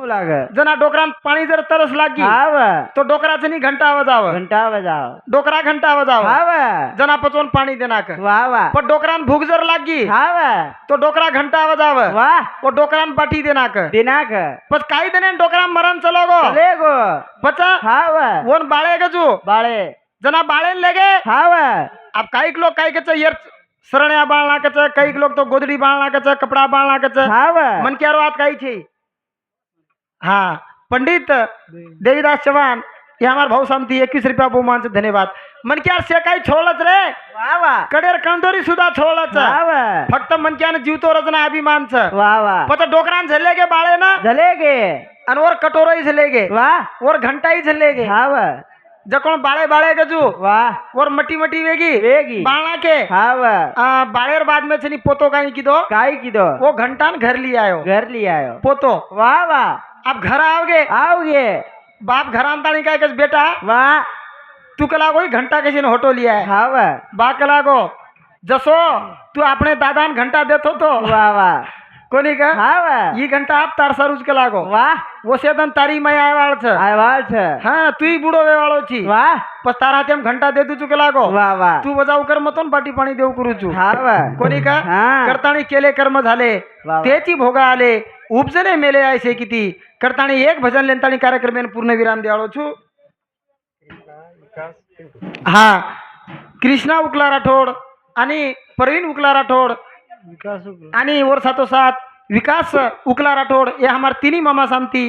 लाग जना डोकरान पाणी जर तरस लागी हाव तो डोकराचं नी घंटा वाजाव घंटा बजाव डोकरा घंटा वाजाव हाव जना पचवून पाणी देनाक वा वा पण डोकरान भूक जर लागी हाव तो डोकरा घंटा वाजाव वा वो डोकरान पाठी देनाक दिनाक पच काही देने डोकरा मरण चलो गो चले गो पचा हाव वोन बाळे गजू बाळे जना बाळे लगे हाव अब काईक लोग काई कच यार सरण्या बाळना कच काईक लोग तो गोदड़ी बाळना कच कपड़ा बाळना कच हाव मन क्या बात काही छे हाँ पंडित देवीदास चौहान ये हमार भाऊ सामती 21 रुपया बहुमान से धन्यवाद मन क्या से काही छोड़लच रे वा वा कडेर कंदोरी सुद्धा छोड़लच हाव फक्त मन क्या जीवतो रचना अभिमान छ वा वा पता डोकरान झले गे बाळे ना चले गे आणि वर कटोराई झले गे वा वर घंटाई झले गे हाव जकोण बाळे बाळे गजू वा वर मटी मटी वेगी वेगी बाळना के हाव बाळेर बाद में छनी पोतो काही कीधो काय कीधो वो घंटान घर लिए आयो घर ले आयो पोतो वा वा अब घर आओगे आओगे बाप घरान ताणी काय कस बेटा वा तू कला कोई घंटा कशी ने होटो लिया है हाव बा कला गो जसो तू अपने दादान घंटा देतो तो वा वा कोणी का हाव ये घंटा आप तार सरुज कला गो वा वो सेदन तारी मैं आयवाळ छ आवाज छ हाँ तू ही बूढ़ो वेवाळो छी वा पस तारा तेम घंटा दे तू चुकला गो वा वा तू बजाव कर मतोन पाटी पाणी देऊ करू चू हाव कोणी का हा. करताणी केले कर्म झाले वा. तेची भोगा आले उपजले मेले ऐसे किती करताणी एक भजन लेनताणी कार्यक्रमेन पूर्ण विराम द्याळो छु हा कृष्णा उकला राठोड आणि प्रवीण उकला राठोड आणि वर साथोसाथ विकास उकला राठोड ये हमार तीनी मामा सामती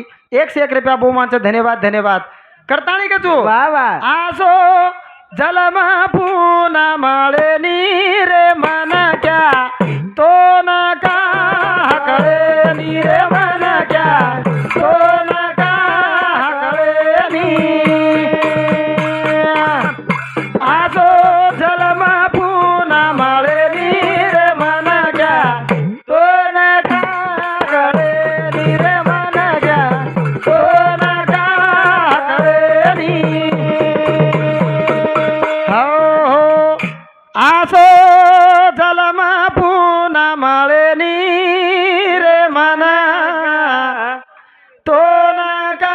1 से 1 रुपया बहुमानचं धन्यवाद धन्यवाद करताणी का तू वा वा आसो जलमा पुना माळे नीरे मन क्या तो न का करे नीरे मन क्या तो न का करे नी आसो जलमा पुना माळे नीरे मन क्या तो न का करे नीरे मन क्या तो न का करे नी हो आसो जलम पुना मळे नीरे मन तो न का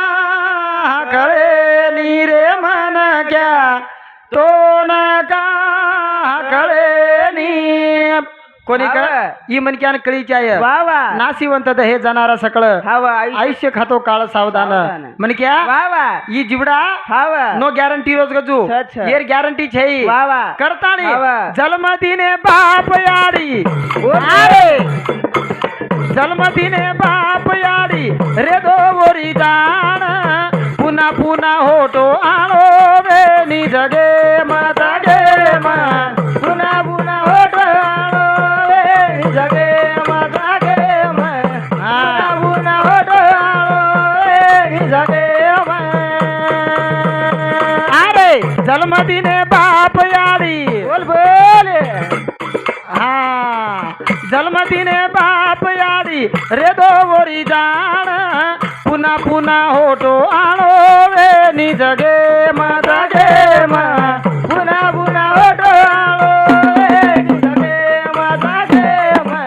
कळे नीरे मन क्या तो न का कळे नी कोणी का ही मन क्या कळीची आहे वा वा नाशिवंत हे जाणारा सकळ हाव आयुष्य खातो काळ सावधान मन क्या वा वा ई जिबडा हाव नो गॅरंटी रोज गजू अच्छा. येर गॅरंटी छै वा वा करताणी वा. जलमतीने बाप याडी अरे जलमतीने बाप याडी रे दो वरी जाण पुन्हा पुन्हा होतो आणो रे नि जगे माता गे मा पुन्हा पुन्हा होतो आणो रे नि जगे माता गे मा पुन्हा पुन्हा होतो आणो रे नि जगे मा अरे जलमतीने बाप याडी बोल बोल हा जलमतीने बाप याडी रे दो वरी जाण पुन्हा पुन्हा होतो आणो वे नि जगे माता गे मा पुन्हा पुन्हा होतो आणो वे नि जगे माता गे मा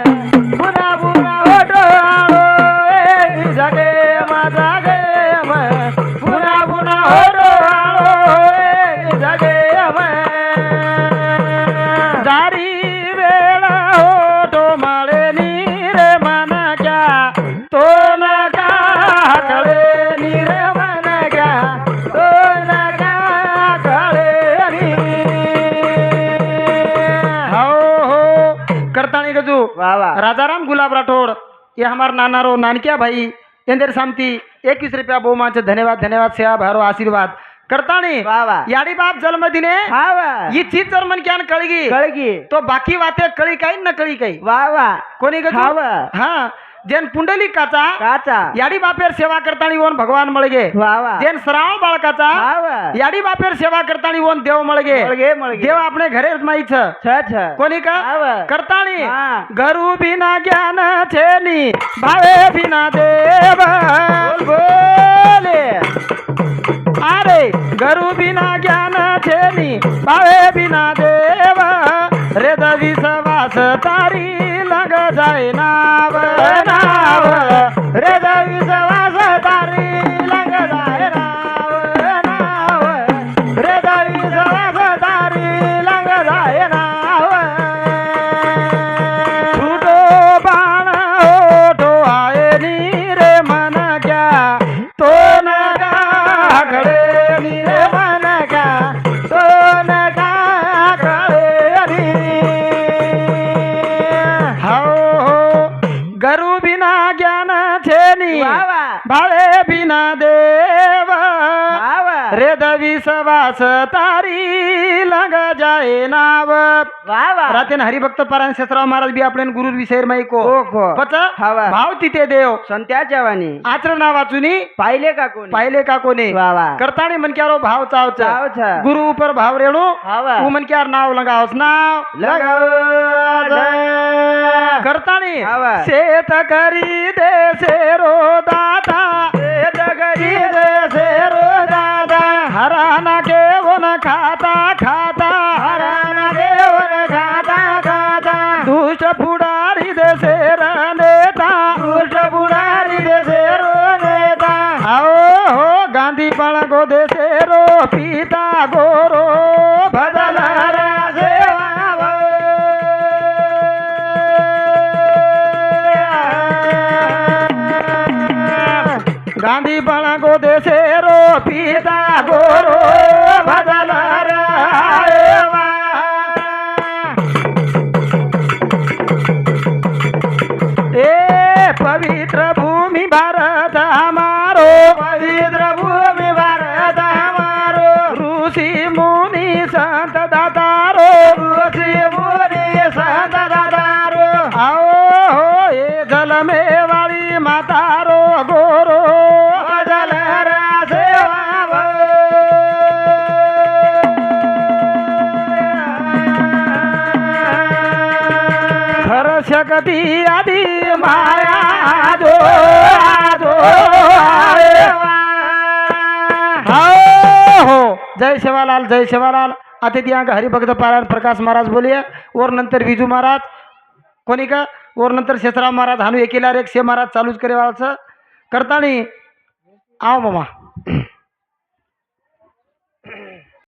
पुन्हा पुन्हा होतो आणो वे नि जगे माता गे मा पुन्हा पुन्हा होतो आणो वे नि जगे मा दारी वेळा होतो माळे नीरे मन क्या तो न का कळे नीरे मन क्या तो न का कळे नी हो करताणी गजू वा वा राजाराम गुलाब राठोड ये हमार नाना रो नानकिया भाई इंदर सामती 21 रुपया बहुमानचे धन्यवाद धन्यवाद सेवा भारो आशीर्वाद करताणी वा वा याडी बाप जन्मदिने हाव ही चीज जर मन क्या कळगी कळगी तो बाकी वाते कळी काही न कळी काही वा वा कोणी गजू हाव हा जेन पुंडलिकाचा काचा याडी बापेर सेवा करतानी ओन भगवान मळगे वा वा जेन श्रावण बाळकाचा हाव याडी बापेर सेवा करतानी ओन देव मळगे मळगे मळगे देव आपणे घरे माईच छ छ कोणी का हाव करतानी हा. घरू बिना ज्ञान छेनी भावे बिना देव बोल बोले अरे घरू बिना ज्ञान छेनी भावे बिना देव रे दवी सवास तारी लग जाय नाव नाव रे दवी सवास भावे बिना देव वावा रेद विश्वास तारी लग जाए नाव वावा रातेन हरिभक्त पारायण शेषराव महाराज बी आपल्यान गुरु विषय माईको ओखो पच हवा. भाव तिथे देव संत्याच्या वाणी आचरणा वाचुनी पाहिले का कोणी पाहिले का कोणी वावा करताणी मनक्यारो भाव चावच चावच. गुरु ऊपर भाव रेणू हवा. तू मनक्यार नाव लगावस नाव करताणी हवा. शेत करी दे सेरो दाता शेत करी दे सेरो दाता हराना केवन खाता खाता हराना केवन खाता खाता दुष्ट पुढारी दे सेर नेता दुष्ट पुढारी दे सेरो नेता आओ हो गांधी पळगो दे सेरो पिता गोरो बदलारा सेवा गांधी पळगो दे सेरो पिता गोरो बदलारा सेवा ए पवित्र भूमि भारत हमारो पवित्र भूमि भारत हमारो ऋषि मुनि संत दातारो ऋषि मुनि संत दातारो आओ हो ए जल में वाली मातारो गोरो जल सेवा खर शक्ती आधी माया आजो आजो हो जय शिवालाल जय शिवालाल अतिथि अंग हरिभक्त पारायण प्रकाश महाराज बोलिए और नंतर विजू महाराज कोणी का और नंतर शेषराव महाराज हानू एकीला एक शे महाराज चालूच करे वाळाचं करताणी आओ मामा